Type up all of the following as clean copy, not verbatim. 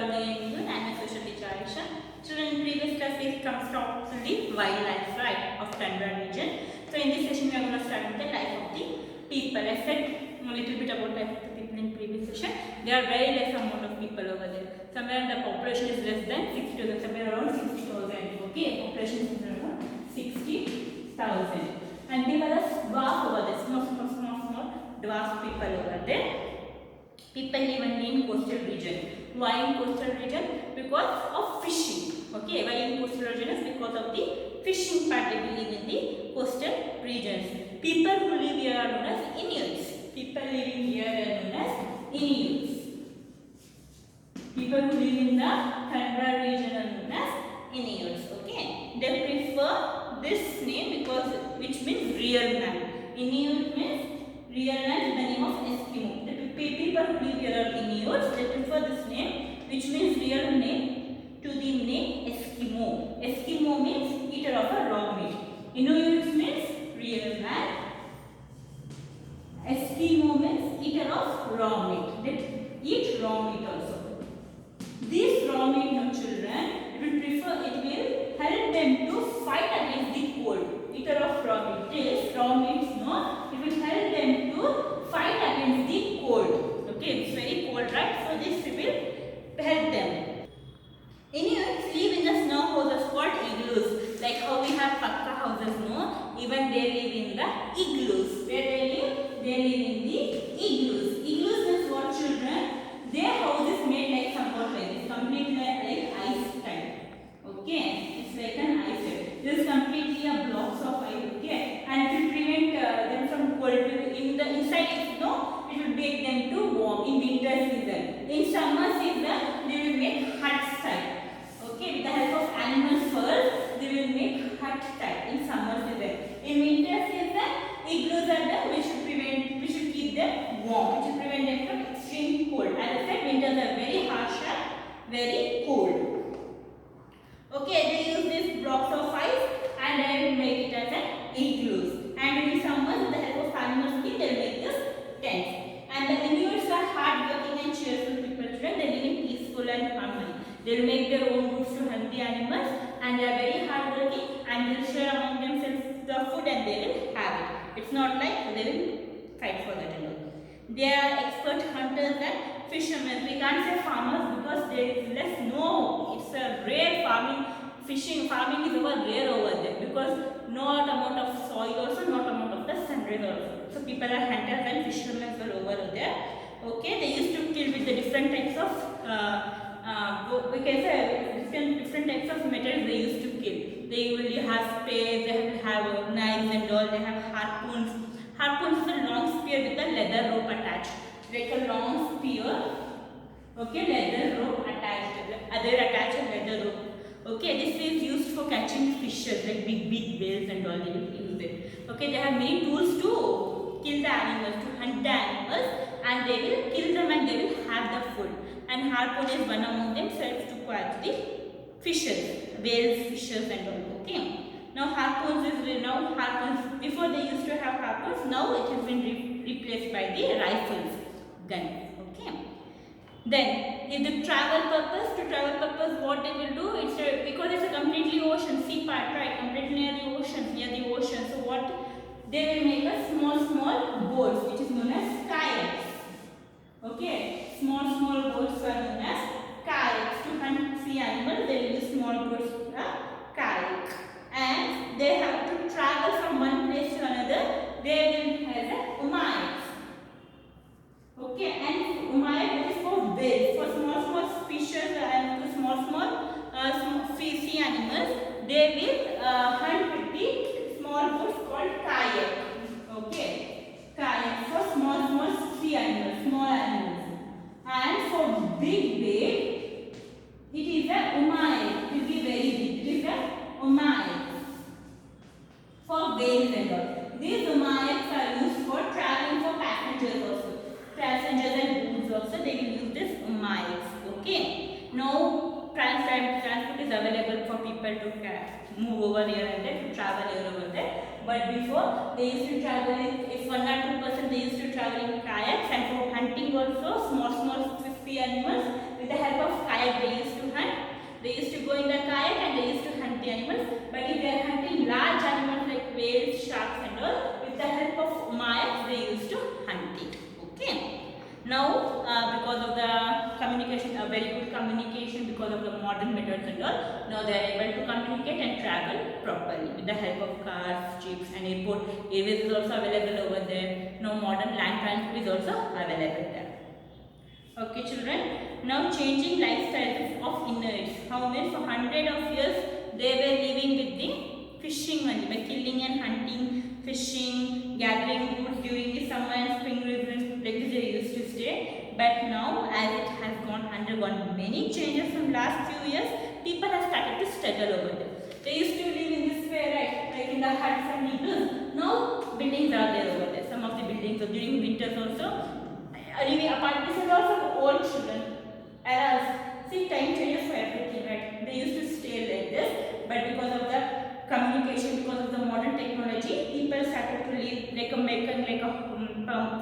again to Annual Social Teacher Aisha. Children, in previous class we comes from the wildlife, right, of Tundra region. So in this session we are going to start with the life of the people. I said a little bit about life of the people in previous session. There are very less amount of people over there. Somewhere the population is less than 60,000, somewhere around 60,000. Okay, population is around 60,000. And people are dwarf over there, small dwarf people over there. People live only in coastal region. Why in coastal region? Because of fishing. Okay, why in coastal region is because of the fishing part. They live in the coastal regions. People who live here are known as Inuits. People living here are known as Inuits. People who live in the Tundra region are known as Inuits. Okay, they prefer this name because which means real man. Inuit means real man, the name of Eskimo. The people who live here are Inuits. They prefer this name, which means real name, to the name Eskimo. Eskimo means eater of a raw meat. Inuits means real man. Eskimo means eater of raw meat. They eat raw meat also. These raw meat, no children, it will help them to fight against the cold. Eater of raw meat. This raw meat, no, it will help them to fight against the cold. Okay, it's very cold, right? So this will help them. Inuits live in the snow houses called igloos. Like how we have pakka houses, no? Even they live in the igloos. Where they live? They live in the igloos. Igloos means what, children? Their house is made like somewhat like this, completely like ice type. Okay, it's like an ice type. This is completely a blocks of ice. Okay, and to prevent them from cold, in the inside, it will make them too warm in winter season. In summer season, they will make huts type. Okay, with the help of animal fur, they will make hut type in summer season. In winter season, igloos are there, which should keep them warm, which will prevent them from extreme cold. As I said, winters are very harsh and very cold. Okay, they use these blocks of ice and they will make it as an igloos. And in summer, with the help of animal skin, they will make this tents. And the Inuits are hard-working and cheerful people. Children, they live in peaceful and harmony. They will make their own roots to hunt the animals, and they are very hard-working, and they will share among themselves the food and they will have it. It's not like they will fight for that alone. They are expert hunters and fishermen. We can't say farmers because there is less. No, it's a rare farming. Farming is rare over there because not amount of soil also, not amount of the sun rays also. So people are hunters and fishermen over there. Okay, they used to kill with the different types of we can say different types of metals they used to kill. They will have spears, they will have knives and all. They have harpoons. Harpoons is a long spear with a leather rope attached. Like a long spear. Okay, leather rope attached. Other attached leather rope. Okay, this is used for catching fishes like big whales and all. They will use it. Okay, they have many tools to kill the animals, to hunt the animals, and they will kill them and they will have the food. And harpoon is one among themselves to catch the fishes, whales, fishes and all. Okay. Now harpoons before they used to have harpoons, now it has been replaced by the rifles, guns. Okay. Then if the travel purpose, what they will do, because it's a completely ocean, sea part, right, completely near the ocean. So what they will make a small boats, which is known as kayaks. Okay, small boats are known as kayaks. To hunt sea animals, they will use small boats, kayak. And they have to travel from one place to another. They will have the umayaks. Okay, and umayak is for whales, for small fishes and small sea animals. They will hunt with the small boats called kayak. Okay, kayak for small sea animals, small animals. And for big, it is a umayak. It will be very big. It is a umayak. For whales and all. These umayaks are used for traveling for passengers also. Passengers and goods also, they will use this umayaks. Okay. Now transport is available for people to move over here and there, to travel here over there. But before, they used to travel if 1 or 2% they used to travel in kayaks, and for hunting also small sea animals. With the help of kayak, they used to hunt. They used to go in the kayak and they used to hunt the animals. But if they are hunting large animals like whales, sharks and all, with the help of kayaks, they used to hunt it. Okay. Now, because of the communication, a very good communication, because of the modern methods and all, now they are able to communicate and travel properly with the help of cars, jeeps and airport. Airways is also available over there. Now modern land transport is also available there. Okay children, now changing lifestyles of Inuits. How many? For hundreds of years they were living with the fishing only, by killing and hunting, fishing, gathering goods during the summer and spring season, like this they used to stay. But now, as it has undergone many changes from last few years, people have started to settle over there. They used to live in this way, right, like in the huts and igloos. Now buildings are there over there. Some of the buildings are during winters also. Living apart, this is also for old children. As see, time changes for everything, right? They used to stay like this, but because of the communication, because of the modern technology, people started to live like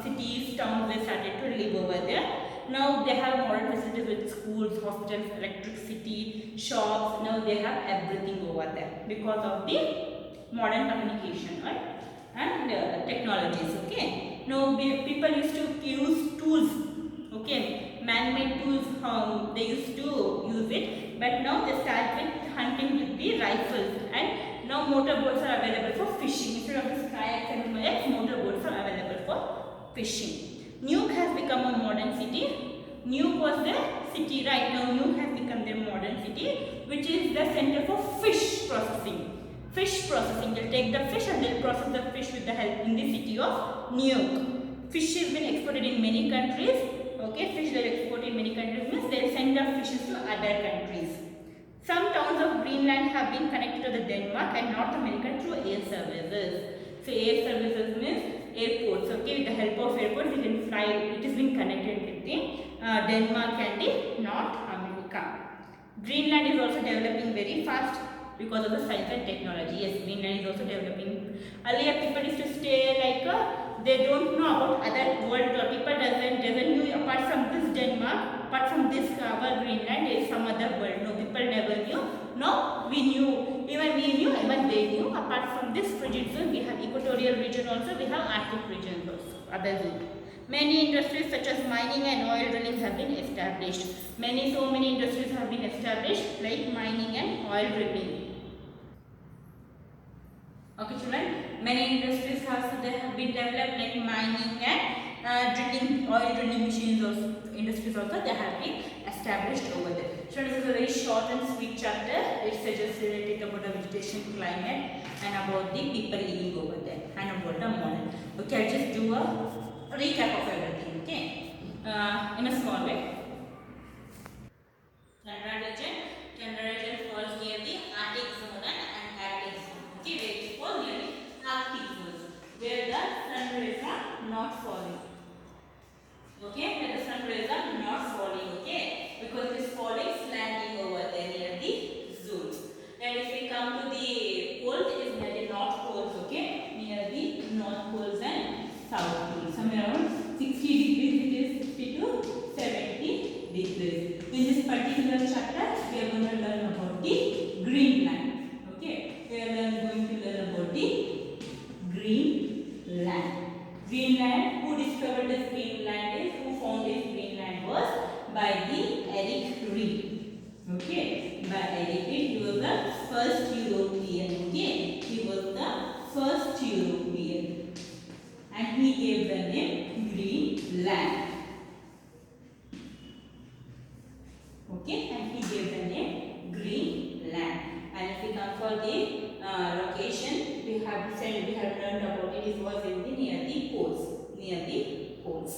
cities, towns. They started to live over there. Now they have modern facilities with schools, hospitals, electricity, shops. Now they have everything over there because of the modern communication, right? And technologies. Okay. Now people used to use tools. Okay, man-made tools. They used to use it, but now they start with hunting with the rifles, and now motorboats are available for fishing. Instead of this kayaks and kayaks, motorboats are available for fishing. Nuke has become a modern city. Nuke was the city, right? Now Nuke has become the modern city, which is the center for fish processing. Fish processing. They'll take the fish and they'll process the fish with the help in the city of Nuke. Fish has been exported in many countries. Okay, fish they export in many countries means they send the fishes to other countries. Some towns of Greenland have been connected to the Denmark and North America through air services. So air services means airports. Okay, with the help of airports we can fly. It has been connected with the Denmark and the North America. Greenland is also developing very fast because of the science and technology. Yes, Greenland is also developing. Earlier people used to stay like they don't know about other world. People doesn't know apart from this Denmark, apart from this our Greenland, there is some other world. No, people never knew. No, we knew. Even we knew, even they knew. Apart from this frigid zone, we have equatorial region also. We have Arctic region also. Other zone. Many industries such as mining and oil drilling have been established. So many industries have been established like mining and oil drilling. Okay children, many industries have been developed like mining and drilling, oil drilling machines also, industries also they have been established over there. So this is a very short and sweet chapter. It's just related about the vegetation, climate and about the people living over there and about the modern. Okay, I'll just do a recap of everything, okay, in a small way. Canada region falls near the Arctic zone and Arctic zone. Okay, where it falls near the Arctic zone, where the sun rays are not falling. Okay, where the sun rays are not falling. Okay, because it is falling slanting over there near the zone. And if we come to the poles, it is near the north poles. Okay, near the north poles and south poles. Somewhere around 60 degrees. It is 60 to 70 degrees. In this particular chapter, we are going to learn about the Greenland. Okay, we are going to learn about the Greenland. Greenland, who discovered this Greenland is, who found this Greenland was by the Eric Reed. Okay, by Eric Reed, he was the first European. Okay, he was the first European, and he gave the name Greenland. Okay, and he gave the name Greenland. And if we come for the location, we have learned about it. It was in the near the poles.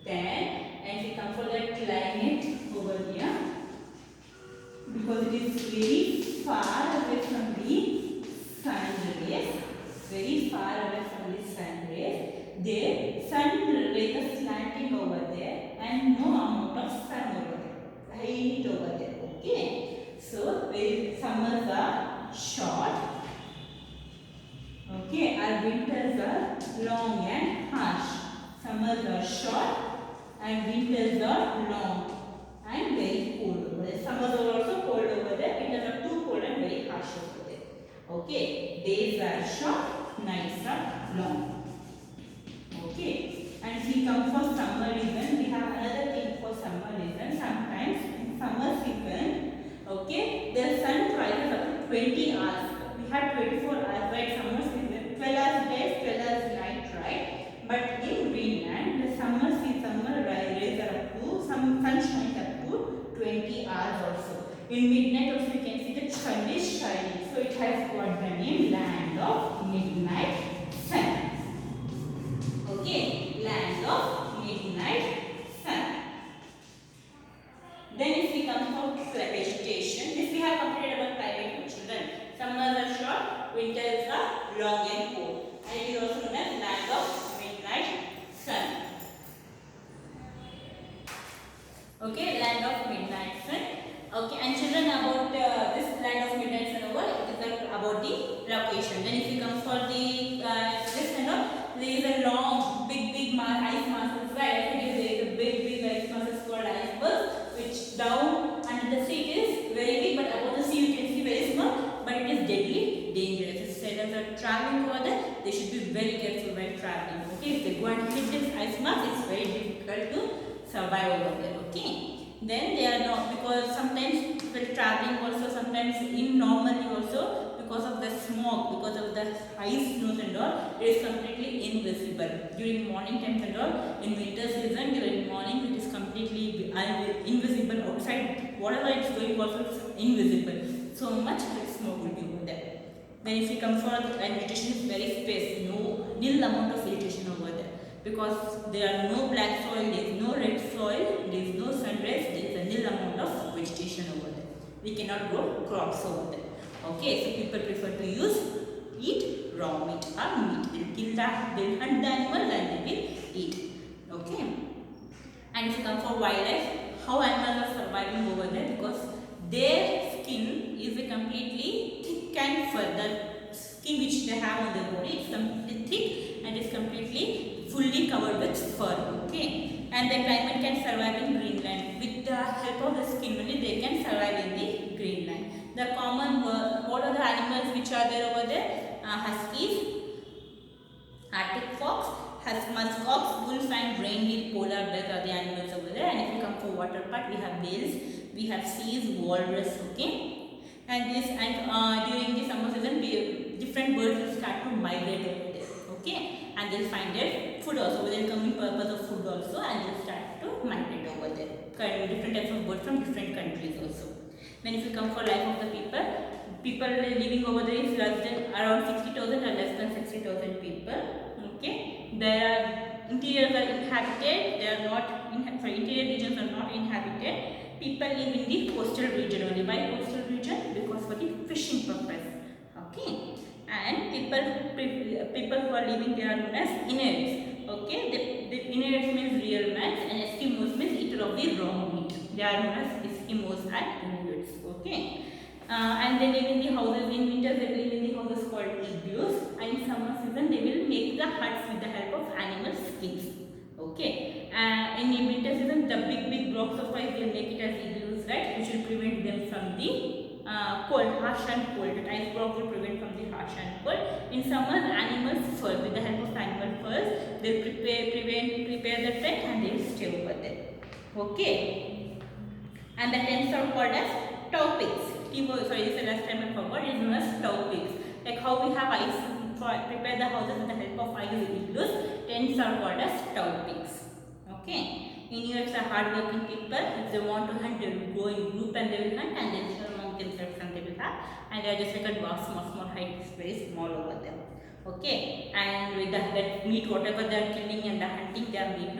Then, and if we come for the climate over here, because it is very far away from the sun rays, very far away from the sun rays. The sun rays are slanting over there, and no amount of sun over there. Heat over there. Okay, so summers are short. Okay, our winters are long and harsh. Summers are short and winters are long. 20 hours. We have 24 hours, right? Summer season, 12 hours day, 12 hours night, right? But in Greenland, the summer rays are up to, some sunshine up to 20 hours also. In midnight also you can see the sun is shining. So it has got the name Land of Midnight Sun. Okay, Land of Midnight Sun. Then if we come for vegetation, this we have completed about climate, children. Summers are short, winters are long and cold. And it is also known as Land of Midnight Sun. Okay, Land of Midnight Sun. Okay, and children, about this Land of Midnight Sun over, it is about the location. Then if you come for the this there is a long, big ice masses, right? There is a big ice masses called icebergs, which down under the sea it is very big, but above the sea you can see very small, but it is deadly dangerous. If sailors are traveling over there, they should be very careful while traveling. Okay, if they go and hit this ice mass, it's very difficult to survive over there. Okay. Then they are not, because sometimes while traveling also, sometimes in normally also, because of the smog, because of the ice snows and all, it is completely invisible. During morning times and all, in winter season, during morning it is completely invisible outside. Whatever it's going also it's invisible. So much smoke will be over there. Then if you come for the vegetation is very space, nil amount of vegetation over there. Because there are no black soil, there is no red soil, there is no sun rays, there is a nil amount of vegetation over there. We cannot grow crops over there. Okay, so people prefer to eat raw meat or meat. They will kill that, they will hunt the animals and they will eat. Okay. And if you come for wildlife, how animals are surviving over there, because their skin is a completely thick and fur. The skin which they have on their body is completely thick and is completely fully covered with fur. Okay, and the climate can survive in Greenland. With the help of the skin only they can survive in the Greenland. The common, what are the animals which are there over there? Huskies, Arctic fox, musk ox, wolf and reindeer, polar bears are the animals over there. And if you come for water part, we have whales, we have seals, walrus. Okay, and during the summer season, different birds will start to migrate over there. Okay, and they'll find their food also. They'll come in purpose of food also, and they'll start to migrate over there. Different types of birds from different countries also. Then if you come for life of the people living over there is less than around 60,000 or less than 60,000 people. Okay, their interiors are inhabited. They are not interior regions are not inhabited. People live in the coastal region only. Why coastal region? Because for the fishing purpose. Okay, and people who are living there are known as Inuits. Okay, the Inuits means real man, and Eskimos means eater of the raw meat. They are known as Eskimos and Inuits. Okay, and they live in the houses. In winter they live in the houses called igloos, and in summer season they will make the huts with the help of animal skins. Okay, in the winter season the big blocks of ice they will make it as igloos, right, which will prevent them from the cold, harsh and cold. The ice block will prevent from the harsh and cold. In summer, animals fur, with the help of animal furs, they prepare the tent and they will stay over there. Okay, and the tents are called as towpigs. Sorry, this is the last time I forgot. It is known as towpigs. Like how we have ice prepare the houses with the help of ice igloos, tents are called as towpigs. Okay. Inuits are hard-working people. If they want to hunt, they will go in group and they will hunt, and they will among themselves and they will have. And they are just like a dwarf, small height, is very small over them. Okay, and with that meat, whatever they are killing and the hunting, they are meat,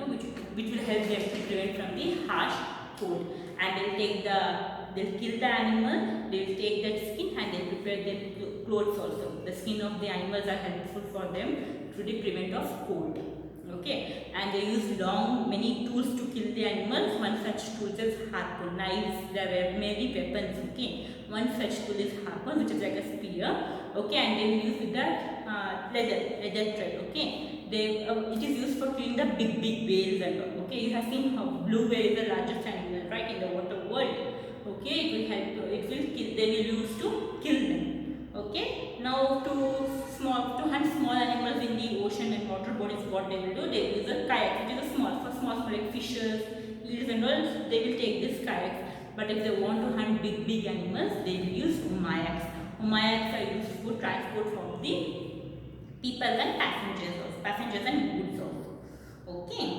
which will help them to prevent from the harsh cold. And they'll kill the animal, they will take that skin and they prepare their clothes also. The skin of the animals are helpful for them to the prevent of cold. Okay, and they use many tools to kill the animals. One such tool is harpoon, knives, there were many weapons. Okay, one such tool is harpoon, which is like a spear. Okay, and they will use with the leather thread. Okay, it is used for killing the big whales and all. Okay, you have seen how blue whale is the largest animal, right, in the water world. Okay, it will help. It will kill. They will use to kill them. Okay, now to hunt small animals in the ocean and water bodies, what they will do? They will use a kayak, which is a small like fishes, eels and all. They will take this kayak. But if they want to hunt big animals, they will use mayaks. Umayaks are used for transport from the people and passengers and goods also. Okay.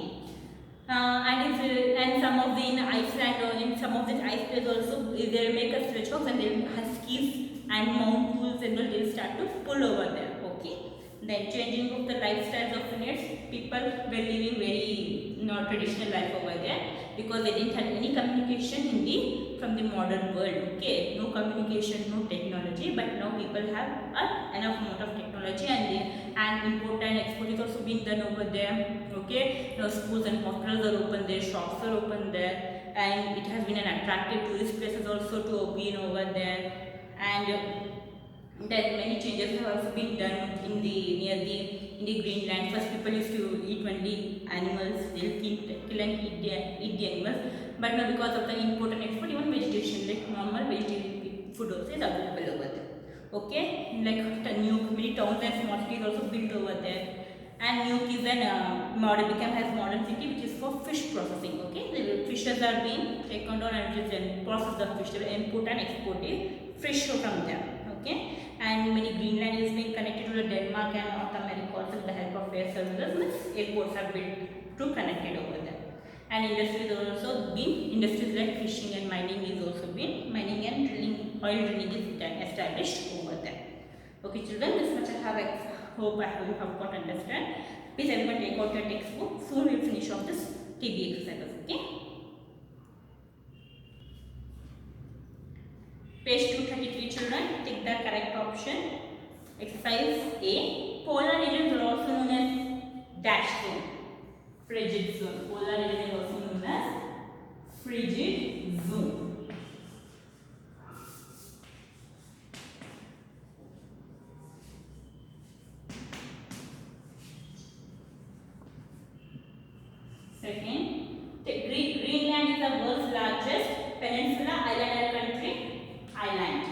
And some of the in Iceland or in some of the ice places also they'll make a stretch off and they'll huskies and mount bulls and all they'll start to pull over there. Okay. Then changing of the lifestyles of Finns, people were living very traditional life over there because they didn't have any communication in the from the modern world. Okay, no communication, no technology, but now people have enough amount of technology and import and export is also being done over there. Okay, now schools and hospitals are open there, shops are open there, and it has been an attractive tourist places also to be over there. And then many changes have also been done in the Greenland. First, people used to eat only animals; they'll kill and eat the animals. But now, because of the import and export, even vegetation like normal vegetarian food also is available over there. Okay, like the new many towns and small cities also built over there. And Nuuk is an modern city which is for fish processing. Okay, the fishes are being taken down and it is processed the fish. They import and export the fish from there. Okay, and many Greenland is being connected to the Denmark and North America also with the help of air services. Airports are built to connect it over there. And industries also industries like fishing and mining is also been mining and drilling, oil drilling is established over there. Okay, children, this much I have. Hope you have got understand. Please everyone take out your textbook. Soon we will finish off this TB exercises. Okay. Page 233, children. Take the correct option. Exercise A. Polar regions are also known as dash zone. Frigid zone. Polar region is also known as frigid zone. Second, Greenland is the world's largest peninsula islander country. Island.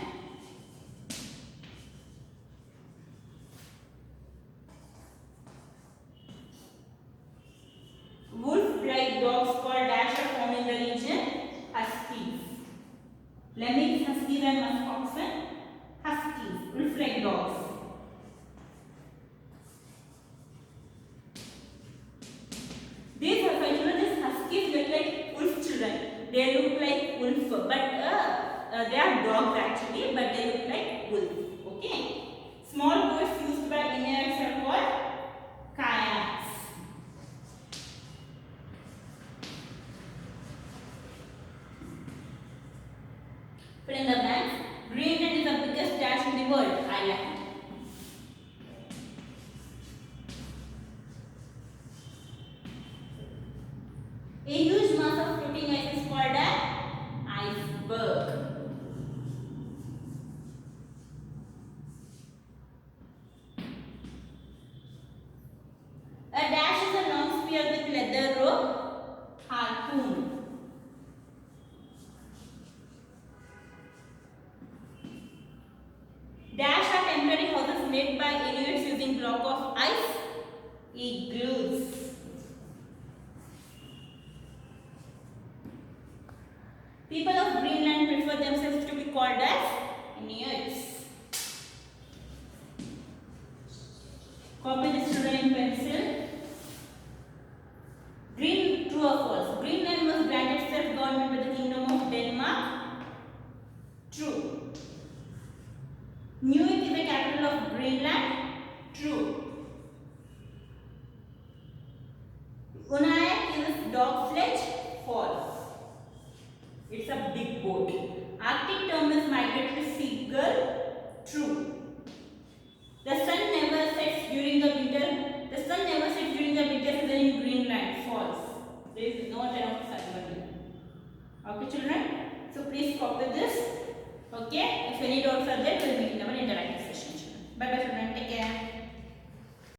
Wolf-like dogs called dash are found in the region. Huskies. Lemmings, huskies and musk oxen. Huskies. Wolf-like dogs. These huskies look like wolf children. They look like wolf, but they are dogs actually, but they look like wolf. Okay. Small boats used by Inuits are called kayaks. Fill in the blanks. Greenland is the biggest dash in the world. Island. A huge mass of floating ice is called an iceberg. A dash is a long spear with leather rope, harpoon. Dash are temporary houses made by Inuits using block of ice, igloos. People of Greenland prefer themselves to be called as Inuits. Copy this children in pencil. True or false? Greenland was granted self-government by the Kingdom of Denmark. True. Nuuk is the capital of Greenland. True. Unayak is a dog sledge. False. It's a big boat. Arctic terns migratory seagull. True. The sun never sets during the winter. The sun never sets during the winter season in Greenland. False. There is no enough sun. Okay, children. So please copy this. Okay. If any doubts are there, we will meet in our interactive session. Bye bye, children. Take care.